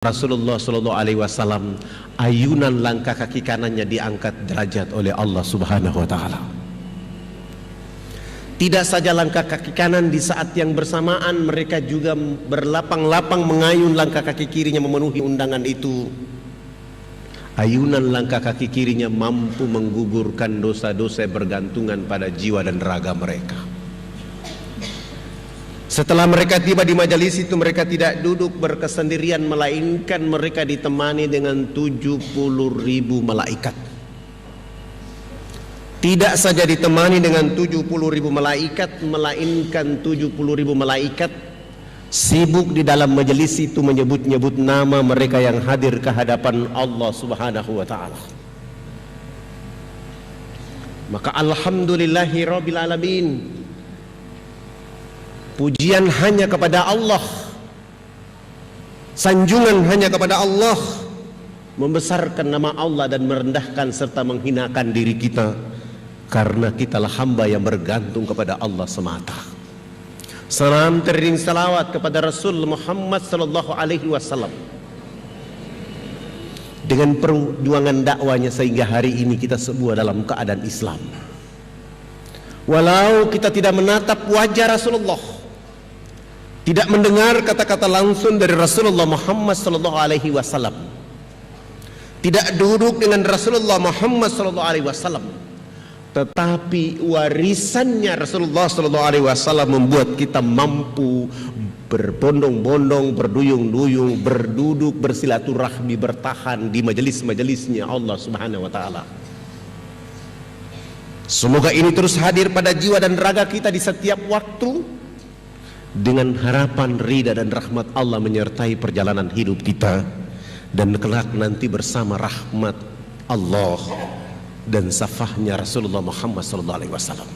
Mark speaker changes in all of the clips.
Speaker 1: Rasulullah Shallallahu Alaihi Wasallam, ayunan langkah kaki kanannya diangkat derajat oleh Allah Subhanahu Wa Taala. Tidak saja langkah kaki kanan, di saat yang bersamaan mereka juga berlapang-lapang mengayun langkah kaki kirinya memenuhi undangan itu. Ayunan langkah kaki kirinya mampu menggugurkan dosa-dosa bergantungan pada jiwa dan raga mereka. Setelah mereka tiba di majelis itu, mereka tidak duduk berkesendirian, melainkan mereka ditemani dengan 70.000 malaikat. Tidak saja ditemani dengan 70.000 malaikat, melainkan 70.000 malaikat sibuk di dalam majelis itu menyebut-nyebut nama mereka yang hadir ke hadapan Allah Subhanahu wa Ta'ala. Maka alhamdulillahi rabbil alamin, pujian hanya kepada Allah, sanjungan hanya kepada Allah, membesarkan nama Allah dan merendahkan serta menghinakan diri kita, karena kitalah hamba yang bergantung kepada Allah semata. Salam teriring salawat kepada Rasul Muhammad sallallahu alaihi wasallam. Dengan perjuangan dakwanya sehingga hari ini kita semua dalam keadaan Islam. Walau kita tidak menatap wajah Rasulullah, tidak mendengar kata-kata langsung dari Rasulullah Muhammad sallallahu alaihi wasallam, tidak duduk dengan Rasulullah Muhammad sallallahu alaihi wasallam, tetapi warisannya Rasulullah sallallahu alaihi wasallam membuat kita mampu berbondong-bondong, berduyung-duyung, berduduk, bersilaturahmi, bertahan di majelis-majelisnya Allah Subhanahu wa Ta'ala. Semoga ini terus hadir pada jiwa dan raga kita di setiap waktu, dengan harapan ridha dan rahmat Allah menyertai perjalanan hidup kita, dan kelak nanti bersama rahmat Allah dan safahnya Rasulullah Muhammad sallallahu alaihi wasallam.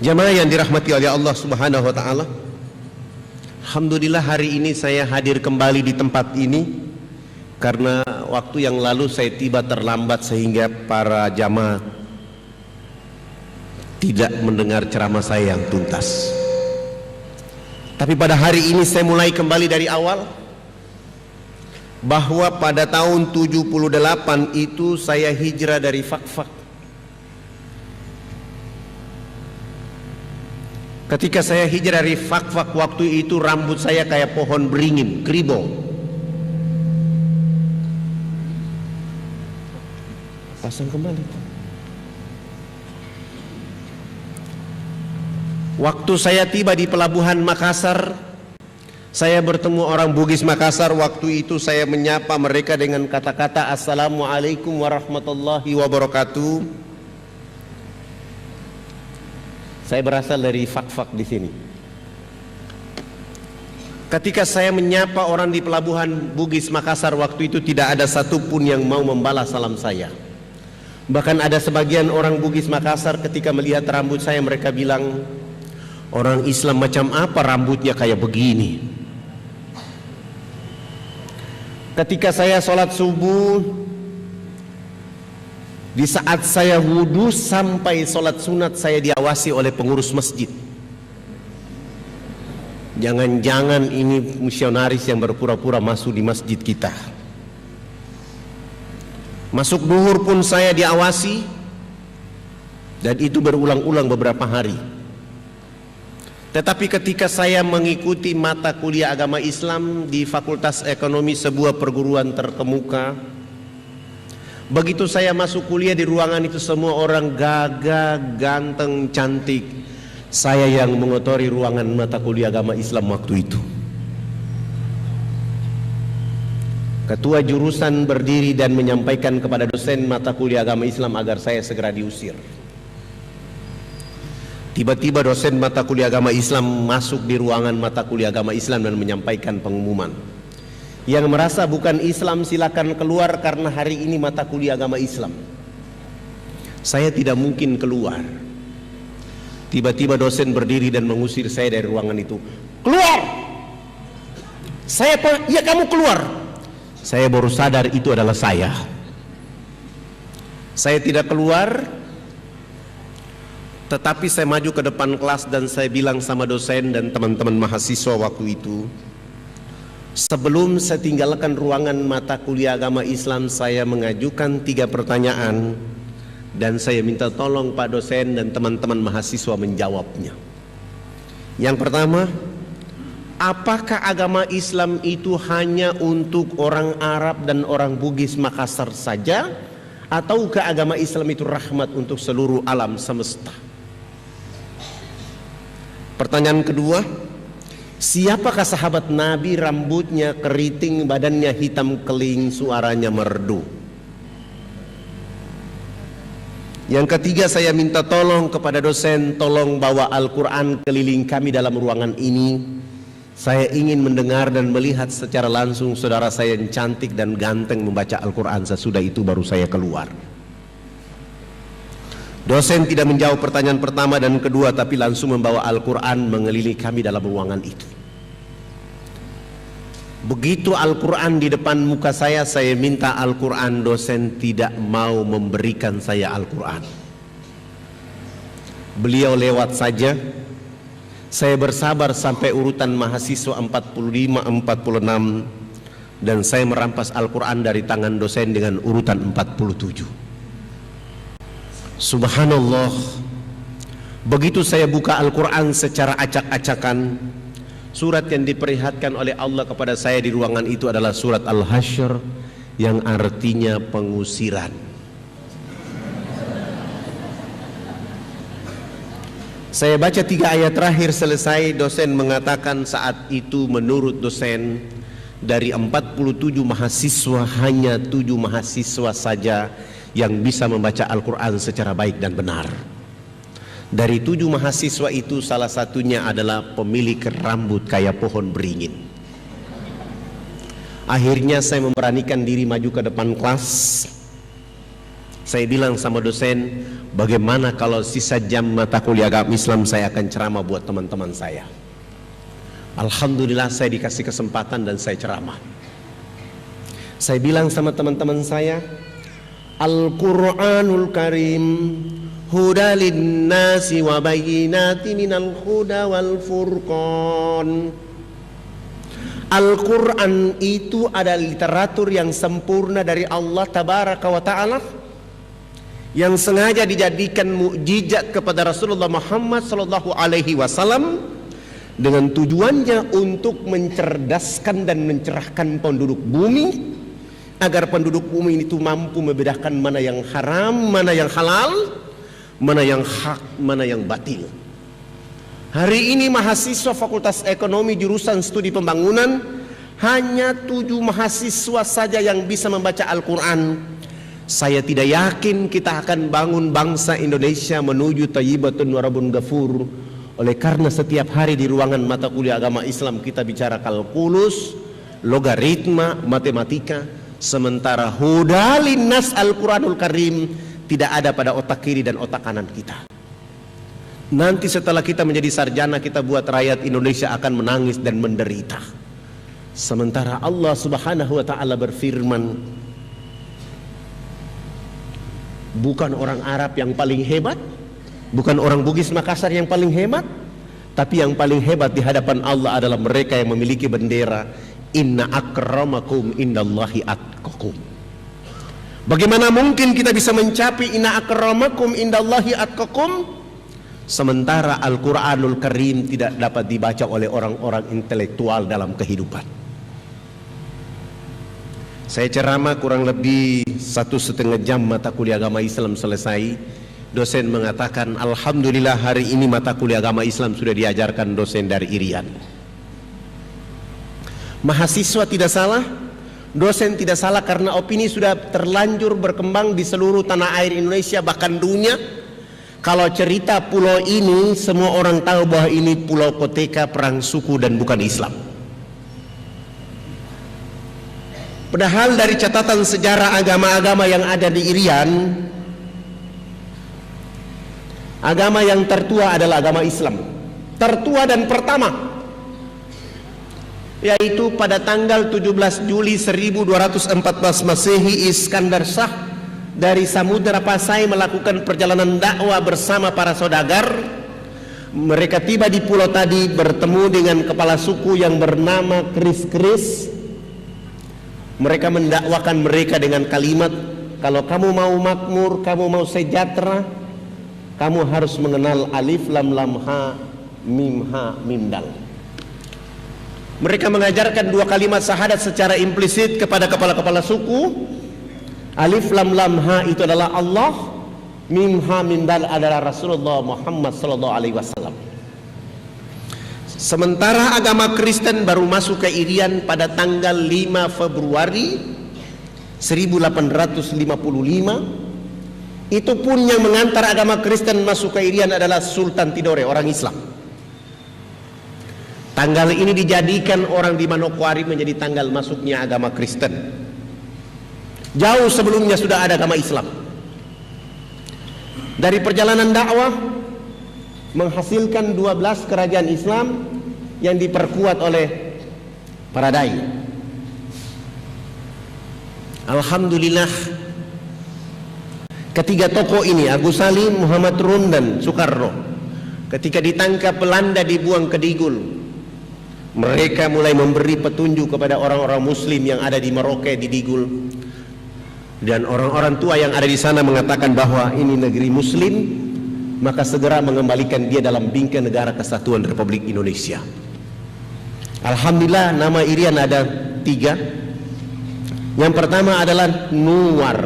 Speaker 1: Jamaah yang dirahmati oleh Allah Subhanahu wa Ta'ala, alhamdulillah hari ini saya hadir kembali di tempat ini, karena waktu yang lalu saya tiba terlambat sehingga para jamaah tidak mendengar ceramah saya yang tuntas. Tapi pada hari ini saya mulai kembali dari awal, bahwa pada tahun 78 itu saya hijrah dari Fakfak. Ketika saya hijrah dari Fakfak, waktu itu rambut saya kayak pohon beringin, kribo. Pasang kembali. Waktu saya tiba di pelabuhan Makassar, saya bertemu orang Bugis Makassar. Waktu itu saya menyapa mereka dengan kata-kata Assalamualaikum warahmatullahi wabarakatuh. Saya berasal dari Fakfak di sini. Ketika saya menyapa orang di pelabuhan Bugis Makassar, waktu itu tidak ada satupun yang mau membalas salam saya. Bahkan ada sebagian orang Bugis Makassar ketika melihat rambut saya, mereka bilang, orang Islam macam apa rambutnya kayak begini. Ketika saya sholat subuh, di saat saya wudhu sampai sholat sunat, saya diawasi oleh pengurus masjid. Jangan-jangan ini misionaris yang berpura-pura masuk di masjid kita. Masuk duhur pun saya diawasi, dan itu berulang-ulang beberapa hari. Tetapi ketika saya mengikuti mata kuliah agama Islam di Fakultas Ekonomi, sebuah perguruan terkemuka, begitu saya masuk kuliah, di ruangan itu semua orang gagah, ganteng, cantik. Saya yang mengotori ruangan mata kuliah agama Islam waktu itu. Ketua jurusan berdiri dan menyampaikan kepada dosen mata kuliah agama Islam agar saya segera diusir. Tiba-tiba dosen mata kuliah agama Islam masuk di ruangan mata kuliah agama Islam dan menyampaikan pengumuman, yang merasa bukan Islam silakan keluar karena hari ini mata kuliah agama Islam. Saya tidak mungkin keluar. Tiba-tiba dosen berdiri dan mengusir saya dari ruangan itu. Keluar! Saya, ya kamu keluar. Saya baru sadar itu adalah saya. Saya tidak keluar. Tetapi saya maju ke depan kelas dan saya bilang sama dosen dan teman-teman mahasiswa waktu itu, Sebelum saya tinggalkan ruangan mata kuliah agama Islam, saya mengajukan 3 pertanyaan dan saya minta tolong Pak dosen dan teman-teman mahasiswa menjawabnya. Yang pertama, apakah agama Islam itu hanya untuk orang Arab dan orang Bugis Makassar saja, ataukah agama Islam itu rahmat untuk seluruh alam semesta? Pertanyaan kedua, siapakah sahabat Nabi rambutnya keriting, badannya hitam keling, suaranya merdu? Yang ketiga, saya minta tolong kepada dosen, tolong bawa Al-Quran keliling kami dalam ruangan ini. Saya ingin mendengar dan melihat secara langsung saudara saya yang cantik dan ganteng membaca Al-Quran. Sesudah itu baru saya keluar. Dosen tidak menjawab pertanyaan pertama dan kedua, tapi langsung membawa Al-Quran mengelilingi kami dalam ruangan itu. Begitu Al-Quran di depan muka saya minta Al-Quran. Dosen tidak mau memberikan saya Al-Quran. Beliau lewat saja. Saya bersabar sampai urutan mahasiswa 45, 46, dan saya merampas Al-Quran dari tangan dosen dengan urutan 47. Subhanallah, begitu saya buka Al-Quran secara acak-acakan, surat yang diperlihatkan oleh Allah kepada saya di ruangan itu adalah surat Al-Hasyr yang artinya pengusiran. Saya baca 3 ayat terakhir selesai, dosen mengatakan saat itu menurut dosen dari 47 mahasiswa hanya 7 mahasiswa saja yang bisa membaca Al-Quran secara baik dan benar. Dari 7 mahasiswa itu salah satunya adalah pemilik rambut kayak pohon beringin. Akhirnya saya memberanikan diri maju ke depan kelas. Saya bilang sama dosen, bagaimana kalau sisa jam mata kuliah agama Islam saya akan ceramah buat teman-teman saya. Alhamdulillah saya dikasih kesempatan dan saya ceramah. Saya bilang sama teman-teman saya, Al-Quranul Karim huda linnasi wa bayyinatin minal huda wal furqan. Al-Quran itu adalah literatur yang sempurna dari Allah Tabaraka wa Ta'ala, yang sengaja dijadikan mukjizat kepada Rasulullah Muhammad sallallahu alaihi wasallam dengan tujuannya untuk mencerdaskan dan mencerahkan penduduk bumi, agar penduduk bumi itu mampu membedakan mana yang haram, mana yang halal, mana yang hak, mana yang batil. Hari ini mahasiswa Fakultas Ekonomi jurusan Studi Pembangunan hanya 7 mahasiswa saja yang bisa membaca Al-Quran. Saya tidak yakin kita akan bangun bangsa Indonesia menuju thayyibatun warabun ghafur. Oleh karena setiap hari di ruangan mata kuliah agama Islam kita bicara kalkulus, logaritma, matematika, sementara huda linnas Al-Quranul Karim tidak ada pada otak kiri dan otak kanan kita. Nanti setelah kita menjadi sarjana, kita buat rakyat Indonesia akan menangis dan menderita. Sementara Allah Subhanahu wa Ta'ala berfirman, bukan orang Arab yang paling hebat, bukan orang Bugis Makassar yang paling hebat, tapi yang paling hebat di hadapan Allah adalah mereka yang memiliki bendera inna akramakum indallahi atqakum. Bagaimana mungkin kita bisa mencapai inna akramakum indallahi atqakum sementara Al-Quranul Karim tidak dapat dibaca oleh orang-orang intelektual dalam kehidupan? Saya ceramah kurang lebih 1,5 jam mata kuliah agama Islam selesai. Dosen mengatakan, Alhamdulillah hari ini mata kuliah agama Islam sudah diajarkan dosen dari Irian. Mahasiswa tidak salah, dosen tidak salah, karena opini sudah terlanjur berkembang di seluruh tanah air Indonesia, bahkan dunia. Kalau cerita pulau ini, semua orang tahu bahwa ini pulau koteka perang suku dan bukan Islam. Padahal dari catatan sejarah agama-agama yang ada di Irian, agama yang tertua adalah agama Islam. Tertua dan pertama, yaitu pada tanggal 17 Juli 1214 Masehi, Iskandar Shah dari Samudra Pasai melakukan perjalanan dakwah bersama para saudagar, Mereka tiba di pulau tadi, bertemu dengan kepala suku yang bernama Kris. Mereka mendakwakan mereka dengan kalimat, kalau kamu mau makmur, kamu mau sejahtera, kamu harus mengenal alif lam lam ha mim dal. Mereka mengajarkan dua kalimat syahadat secara implisit kepada kepala-kepala suku. Alif lam lam ha itu adalah Allah, mim ha mim dal adalah Rasulullah Muhammad sallallahu alaihi wasallam. Sementara agama Kristen baru masuk ke Irian pada tanggal 5 Februari 1855. Itu pun yang mengantar agama Kristen masuk ke Irian adalah Sultan Tidore, orang Islam. Tanggal ini dijadikan orang di Manokwari menjadi tanggal masuknya agama Kristen. Jauh sebelumnya sudah ada agama Islam. Dari perjalanan dakwah menghasilkan 12 kerajaan Islam yang diperkuat oleh para dai. Alhamdulillah, ketiga tokoh ini, Agus Salim, Muhammad Rum dan Soekarno, ketika ditangkap Belanda dibuang ke Digul, mereka mulai memberi petunjuk kepada orang-orang Muslim yang ada di Merauke, di Digul. Dan orang-orang tua yang ada di sana mengatakan bahwa ini negeri Muslim, maka segera mengembalikan dia dalam bingkai negara kesatuan Republik Indonesia. Alhamdulillah, nama Irian ada 3. Yang pertama adalah Nuwar,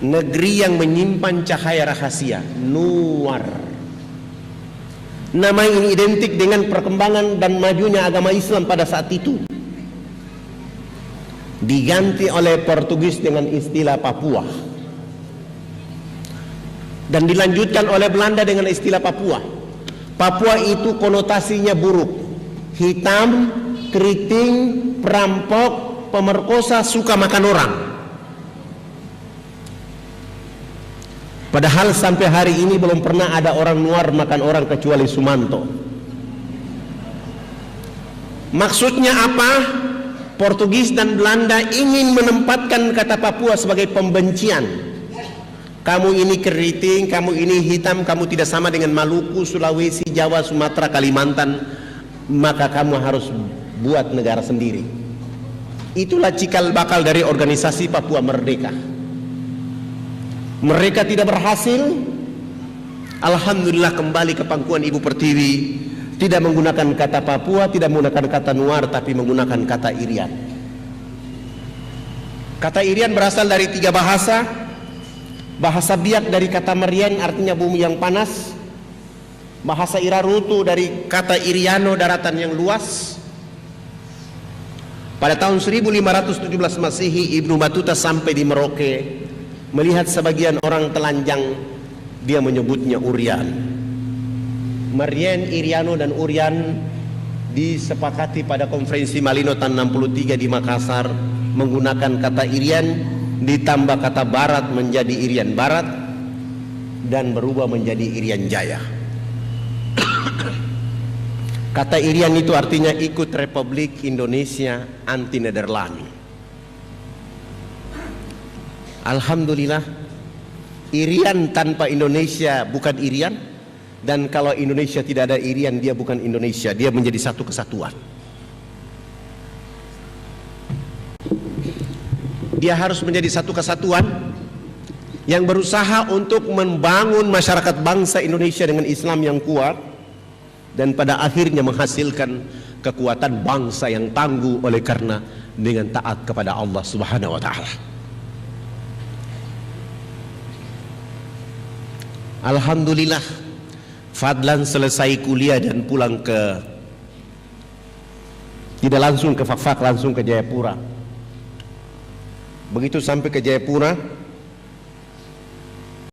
Speaker 1: negeri yang menyimpan cahaya rahasia. Nuwar. Nama ini identik dengan perkembangan dan majunya agama Islam pada saat itu. Diganti oleh Portugis dengan istilah Papua, dan dilanjutkan oleh Belanda dengan istilah Papua. Papua itu konotasinya buruk, hitam, keriting, perampok, pemerkosa, suka makan orang. Padahal sampai hari ini belum pernah ada orang Nuar makan orang kecuali Sumanto. Maksudnya apa? Portugis dan Belanda ingin menempatkan kata Papua sebagai pembencian. Kamu ini keriting, kamu ini hitam, kamu tidak sama dengan Maluku, Sulawesi, Jawa, Sumatera, Kalimantan, maka kamu harus buat negara sendiri. Itulah cikal bakal dari organisasi Papua Merdeka. Mereka tidak berhasil. Alhamdulillah, kembali ke pangkuan Ibu Pertiwi, tidak menggunakan kata Papua, tidak menggunakan kata Nuar, tapi menggunakan kata Irian. Kata Irian berasal dari 3 bahasa. Bahasa Biak dari kata Merian, artinya bumi yang panas. Bahasa Irarutu dari kata Iriano, daratan yang luas. Pada tahun 1517 Masehi, Ibnu Battuta sampai di Merauke, melihat sebagian orang telanjang, dia menyebutnya Urian. Marian, Iriano dan Urian disepakati pada konferensi Malino tahun 63 di Makassar menggunakan kata Irian ditambah kata Barat menjadi Irian Barat dan berubah menjadi Irian Jaya. Kata Irian itu artinya ikut Republik Indonesia anti Nederland. Alhamdulillah, Irian tanpa Indonesia bukan Irian. Dan kalau Indonesia tidak ada Irian, dia bukan Indonesia, dia menjadi satu kesatuan. Dia harus menjadi satu kesatuan yang berusaha untuk membangun masyarakat bangsa Indonesia dengan Islam yang kuat, dan pada akhirnya menghasilkan kekuatan bangsa yang tangguh oleh karena dengan taat kepada Allah Subhanahu wa taala. Alhamdulillah, Fadlan selesai kuliah dan pulang ke, tidak langsung ke Fakfak, langsung ke Jayapura. Begitu sampai ke Jayapura,